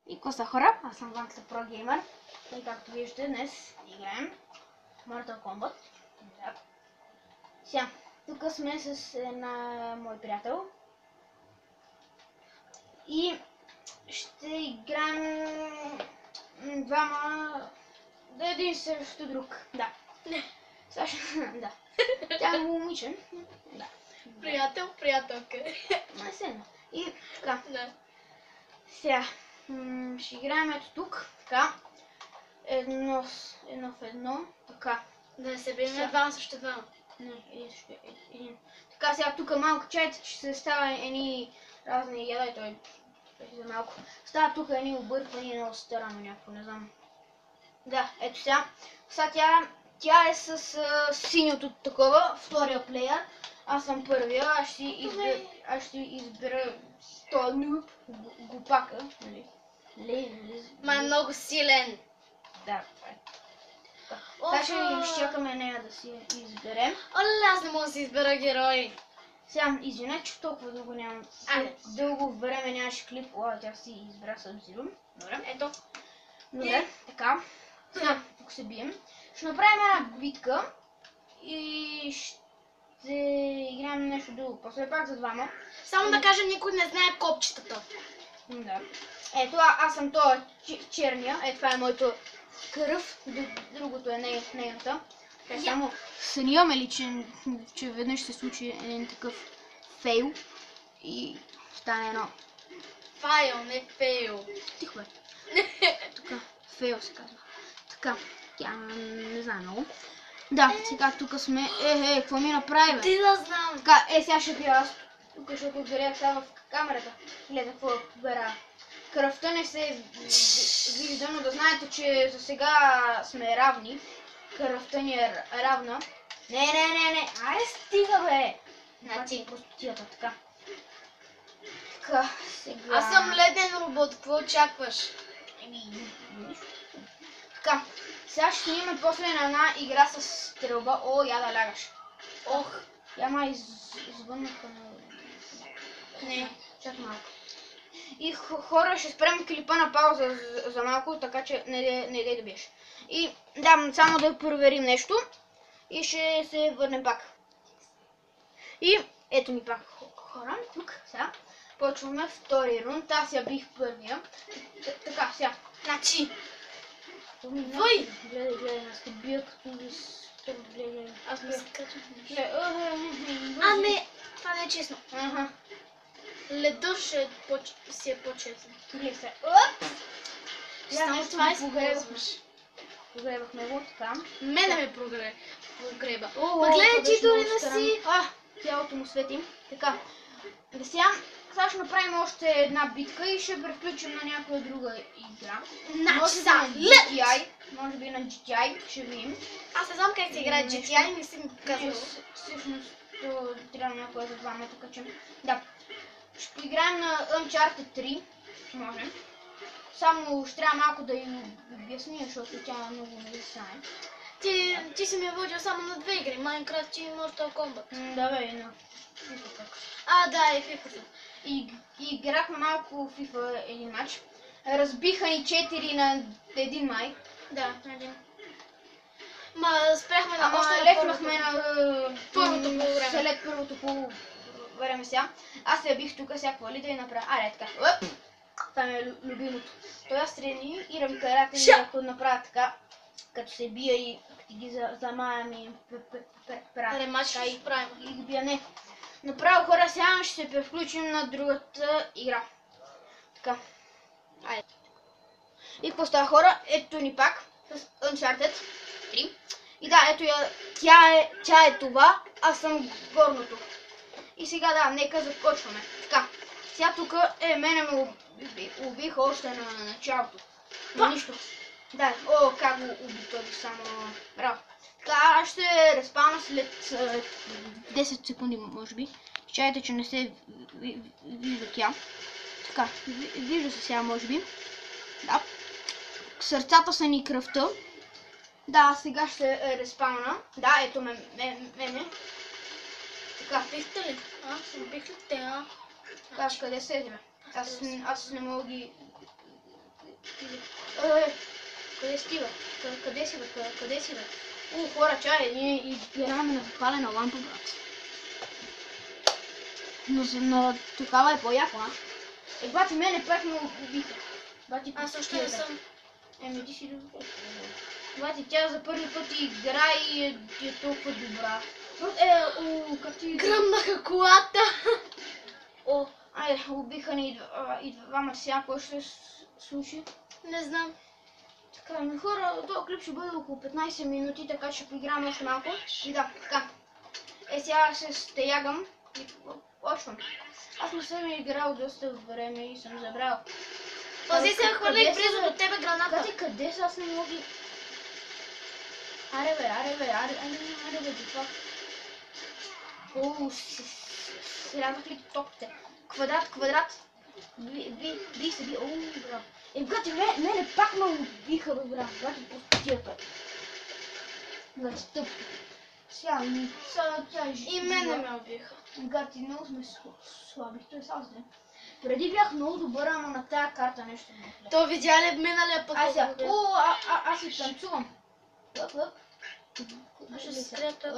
И какво са хора? Аз съм Ванкса Про Геймър. И както виждате, днес играем Mortal Kombat. Да. Сега, тук сме с една мой приятел. И ще играем двама, един срещу друг. Да. Саша, да. Тя е момиче. Да. Приятел, приятелка. Май се едно. И така. Да. Сега, ще играем ето тук. Така. Едно в едно. Така. Да се бием двама срещу двама. Не, един. Така, сега тук малко чайте, че се става едни разни яда и той за малко. Става тук едни обърквания, много старано някакво, не знам. Да, ето сега. Сега тя е с синьото такова, втория плеер. Аз съм първия, аз ще избера този нюб, глупака, нали? Ма е много силен. Да, това е. Сега ще чакаме нея да си изберем. Оле, аз не мога да си избера герой. Сега, извинете, че толкова дълго нямам. Дълго време нямаше клип. О, тя си избра Sub-Zero. Добре. Ето. Добре, така. Сега, тук се бием. Ще направим една битка и ще играем нещо друго. После пак за двама. Само да кажем, никой не знае копчетата. Да. Ето, аз съм този черния. Ето, това е моето кръв. Другото е нейната. Така, само съниваме ли, че веднъж се случи един такъв фейл и стане едно. Файл, не фейл. Тихо бе. Тук фейл се казва. Така, тя не знае много. Да, сега тук сме. Какво ми направи бе? Ти да знам. Така, сега ще пия аз тук, защото горях сега в камерата. Гледа какво бера. Кръвта не се вижда, но да знаете, че за сега сме равни. Кръвта ни е равна. Не. Айде стига бе. Значи простотията, така. Така, сега. Аз съм леден робот, какво очакваш? Нищо. Така, сега ще имаме после на една игра с стрелба. О, я да лягаш. Ох. Я ма извъннаха на... Не, чак малко. И хора, ще спрем клипа на пауза за малко, така че не дей да биеш. И да, само да проверим нещо и ще се върнем пак. И ето ми пак хора, тук, сега. Почваме втори рунд, аз я бих първия. Така, сега. Значи. Вой! Гледай, аз те бия като гледай. Аз не се качвам. Не, това не е честно. Ага. Ледът ще си е по-честен. Гледай се. Само това използваш. Погребахме го така. Мене ме погреба. Ма гледай, ти дори не си. Тялото му свети. Така. Сега ще направим още една битка и ще превключим на някоя друга игра. Може би на GTI. Може би на GTI. Ще видим. Аз не знам как се играе GTI, не си ми казвал. Всъщност трябва някоя за двама, така че... Да. Ще поиграем на Uncharted 3. Можем. Само ще трябва малко да й обясня, защото тя много не знае. Ти си ми е водил само на две игри, Minecraft и Mortal Kombat. Да бе, но... Да, и FIFA. И играхме малко FIFA един матч. Разбиха ни 4 на 1 май. Да, на един. Ма спряхме на още лепнахме на първото полувреме. След първото полувреме сега. Аз се бих тук всякаква ли да я направя. Така. Това ми е любимото. Той аз тренирам карате и ако направя така, като се бия и ги замаям и ремач ще правим. И ги бия, не. Направо хора, сега ще се превключим на другата игра. Така. Айде. И какво става хора? Ето ни пак с Uncharted 3. И да, ето я, тя е това, аз съм горното. И сега да, нека започваме. Така. Сега тук мене ме убиха още на началото. Но нищо. Да, как го уби той само... Браво. Така, аз ще респауна след 10 секунди, може би. Чайте, че не се вижда тя. Така, вижда се сега, може би. Да. Сърцата са ни кръвта. Да, сега ще респауна. Да, ето мене. Така, Бихте ли? Убих ли те, а? къде седи, бе? Аз не мога ги... Къде си, бе? Къде си, бе? Хора, чай, ние играем на запалена лампа, брат. Но такава е по-яко, а? Бати, мене пак ме убиха. Аз още не съм. Ти си добре. Бати, тя за първи път игра и е толкова добра. Как ти... Гръмнаха колата! Айде, убиха ни и двама сега, какво ще се случи? Не знам. Така, ми хора, този клип ще бъде около 15 минути, така че поиграем още малко. И да, така. Сега се стеягам и почвам. Аз не съм играл доста време и съм забрал. Този се хвърлих близо до тебе граната. Къде са? Аз не мога. Аре бе, това. Срязах ли топите? Квадрат. Би се. Бра. Гати, мене пак ме убиха, бе, бра. Гати, пустията. Гати, тъп. Сега, тя е жива. И мене ме убиха. Гати, много сме слаби, той е аз не. Преди бях много добър, ама на тая карта нещо не е. То видя ли миналия път? Аз си танцувам. Лъп. Ще се скрия тук.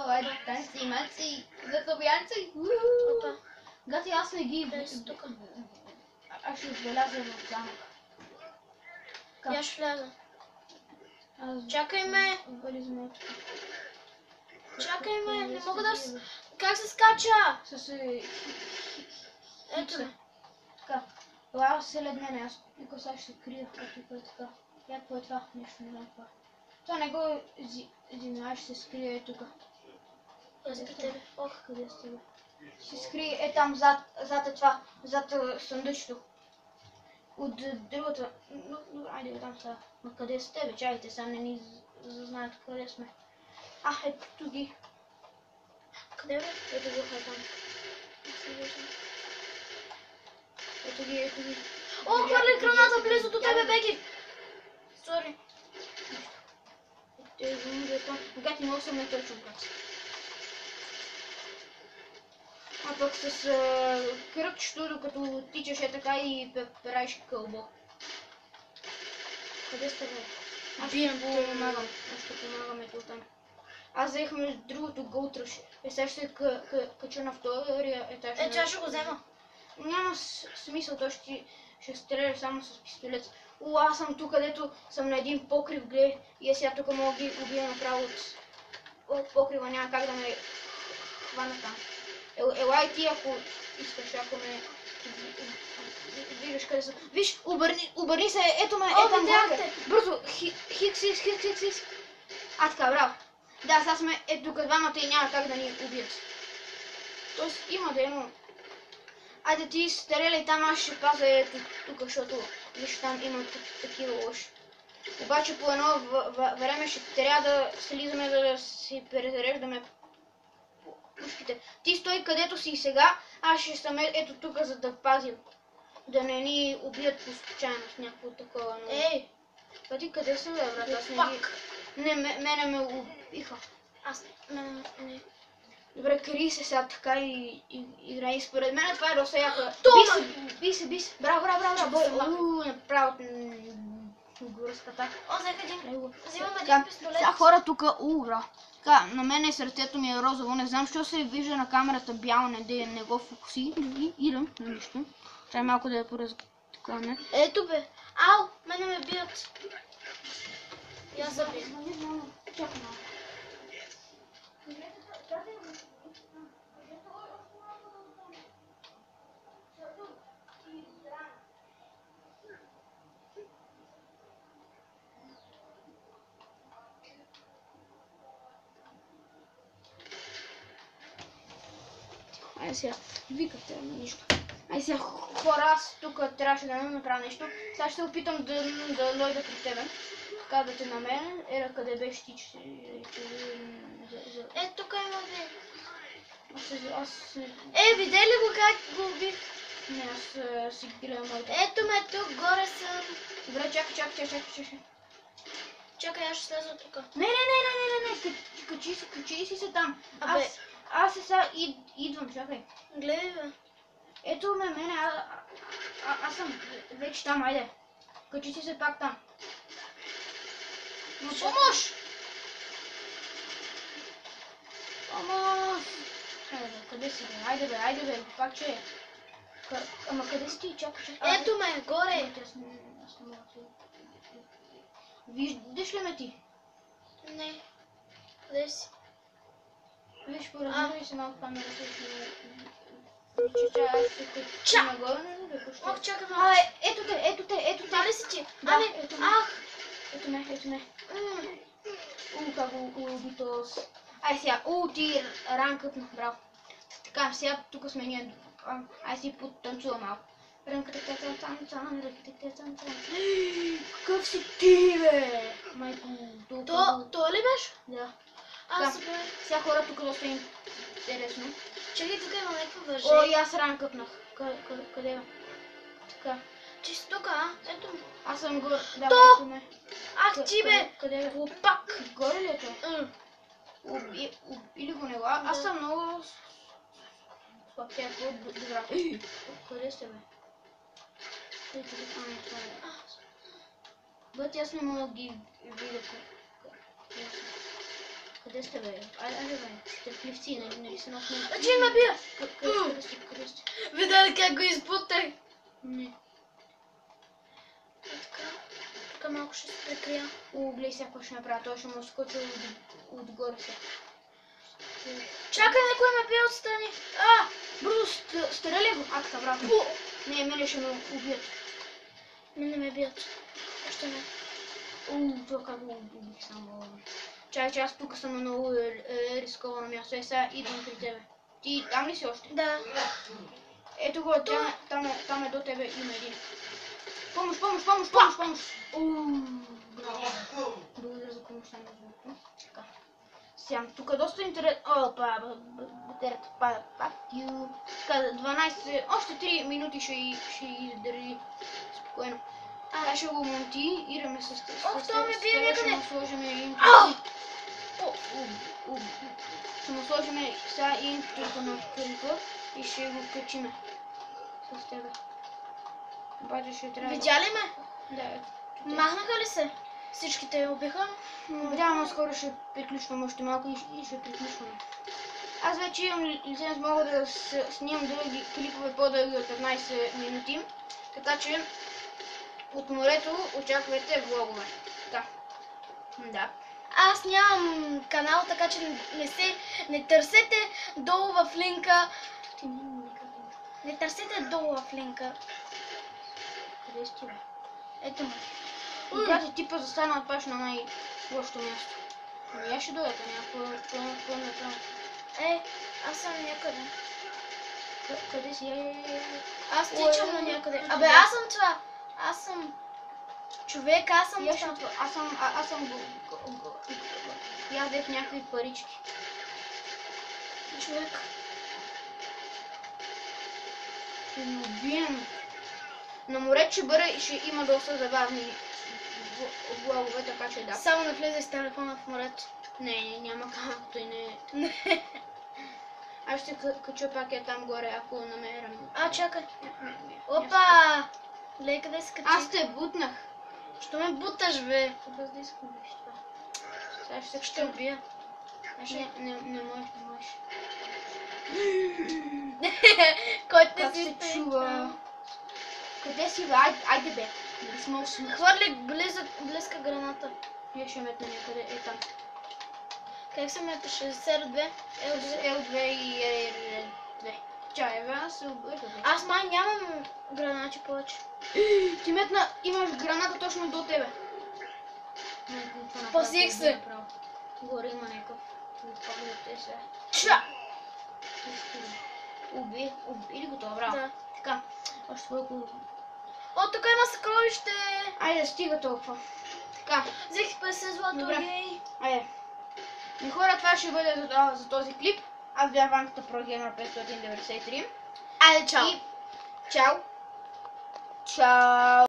Айде, танци, маци, затобянци. Гати, аз не ги... Аз ще вляза в замък. Я ще вляза. Чакай ме. Чакай ме, не мога да... Как се скача? Ето ме. Така, лава след мене, аз тук сега ще се крия, като е така. Какво е това? Нещо не знам това. Това не го знаеш, ще се скрие тук. Аз при тебе. Къде сте, бе? Ще се скрие там зад е това, зад съндъчето. От другата... Айде там сега. Ма къде сте, бе? Чайте, сега не ни знаят къде сме. Ето ги. Къде бе? Ето го там. Ето ги. Хвърли граната близо до тебе, Беги! Сори. Гати, много съм неточен, брат. А пък с кръгчето, докато тичаш е така и правиш кълбо. Къде сте, бе? Аз ще помагам ето там. Аз взехме другото Gold Rush. Сега ще кача на втория етаж. Аз ще го взема. Няма смисъл, той ще стреля само с пистолет. Аз съм тук, където съм на един покрив, гледай. И сега тук мога да ги убия направо от покрива, няма как да ме хвана там. Елай ти, ако искаш, ако ме виждаш къде са. Виж, обърни се, ето ме, там гледате. Бързо, хикс. Така, браво. Да, сега сме ето тук двамата и няма как да ни убият. Тоест има да е, но... Айде ти стреляй там, аз ще пазя ето тук, защото виж там има такива лоши. Обаче по едно време ще трябва да слизаме, за да си перезареждаме пушките. Ти стой където си сега, аз ще съм ето тук, за да пазим. Да не ни убият по случайност някакво такова. Но... Ей! Ти къде са, бе, брат? Аз не ги... Не, мене ме убиха. Аз не... Добре, крий се сега така и играй. Според мен това е доста яко. Би се. Браво. Направо горската. Взех един. Взимам един пистолет. Сега хора тук, бра. Така, на мене сърцето ми е розово. Не знам, защо се вижда на камерата бяло, не го фокуси. Идам на нищо. Трябва малко да я поразкане. Ето бе. Ау, мене ме бият. И аз забия. Чакай малко. Айде сега, викате на нищо. Айде сега, хора, аз тук трябваше да не направя нещо. Сега ще опитам да дойда при тебе. Така да те намеря. Къде беше ти, че... Тук има ви. Видя ли го как го убих? Не, аз си гледам моите. Ето ме тук, горе съм. Добре, чакай. Чакай, аз ще сляза тук. Не. Качи си се там. Абе. Аз сега идвам, чакай. Гледай, бе. Ето мене, аз съм вече там, айде. Качи си се пак там. Помощ! Помощ! Къде си бе? Айде бе, пак че е. Ама къде си ти? Чакай. Ето ме, горе. Аз не мога да... Виждаш ли ме ти? Не. Къде си? Виж, поразмервай се малко камерата и ще... Аз се кача нагоре, не бе, пуща. Ох, чакай малко. Ето те. Това ли си ти? Да, не. ето ме. Ах! Ето ме. Как го уби този. Ай сега, ти ранкът на браво. Така, сега тук сме ние. Ай си потанцува малко. Рънката там. Какъв си ти, бе? Майко, То ли беше? Да. Аз Да. бе. Сега хора тук доста интересно. Чакай, тук има някаква въже. О, и аз ран къпнах. Къде бе? Така. Ти си тук, а? Ето. Аз съм горе. Да, То! ето ме. Ах, ти бе! Къде бе? Глупак! Горе ли е той? Убили го него. Аз съм много... Спактия, добра. Къде сте бе? Бъде, аз не мога да ги видя. Къде сте бе? Айде бе, сте в лифци, нали се носим? Че ме бия! Къде сте? Видя как го избутах? Не. Тук малко ще се прикрия. Гледай сега какво ще направя, той ще му скочи отгоре се. Чакай, някой ме бие отстрани. Бързо, стреляй го! Така, брат. Не, мене ще ме убият. Мене ме бият. Още не. Това как го убих само. Чакай, че аз тук съм на много рисковано място. Сега идвам при тебе. Ти там ли си още? Да. Ето го, там е до тебе, има един. Помощ! Благодаря за помощта на звука. Така. Сега, тук доста интерес... Батерията пада. Така, 12... Още 3 минути ще издържи спокойно. Аз ще го монтираме с теб. това ме бие някъде. Ще му сложим ще му сложим сега интрото на крипа и ще го качиме с тебе. Обаче ще трябва... Видя ли ме? Да, Махнаха ли се? Всичките я убиха? Надявам, скоро ще приключвам още малко и ще приключваме. Аз вече имам лиценз, мога да снимам дълги клипове по-дълги от 15 минути. Така че от морето очаквайте влогове. Така. Да. Аз нямам канал, така че не търсете долу в линка. Не търсете долу в линка. Къде си ти, бе? Ето ме. Когато типа застана отпаш на най-лошото място. Ами аз ще дойда, някакво на. Аз съм някъде. Къде си? Аз тичам на някъде. Абе, аз съм това. Аз съм човек, аз съм това. Аз съм и аз дадох някакви парички. Човек. Ще ми убием. На море ще има доста забавни влогове, така че да. Само не влизай с телефона в морето. Не, няма как, той не. Аз ще кача пак там горе, ако намерям. Чакай. Опа! Лей, къде се качи? Аз те бутнах. Що ме буташ, бе? Без да изкубиш това. Сега Ще убия. Не можеш. Който не Как си се стои чува? там. Къде си, бе? Айде, бе. Не сме осми. Хвърли близка граната. Я ще метна някъде, там. Как се меташе? 0-2? L2 и R2. Чай, бе, аз се обърках. Аз май нямам гранати повече. Ти метна, имаш граната точно до тебе. Спасих се. Горе има някакъв. Погледте се. Ча! Убили го това, браво. Да. Така, още колко... Тук има съкровище! Айде, стига толкова. Така. Взех 50 злато. Добре. Айде. И хора, това ще бъде за този клип. Аз бях Ванката ProGamer 593. Айде, чао! И чао! Чао!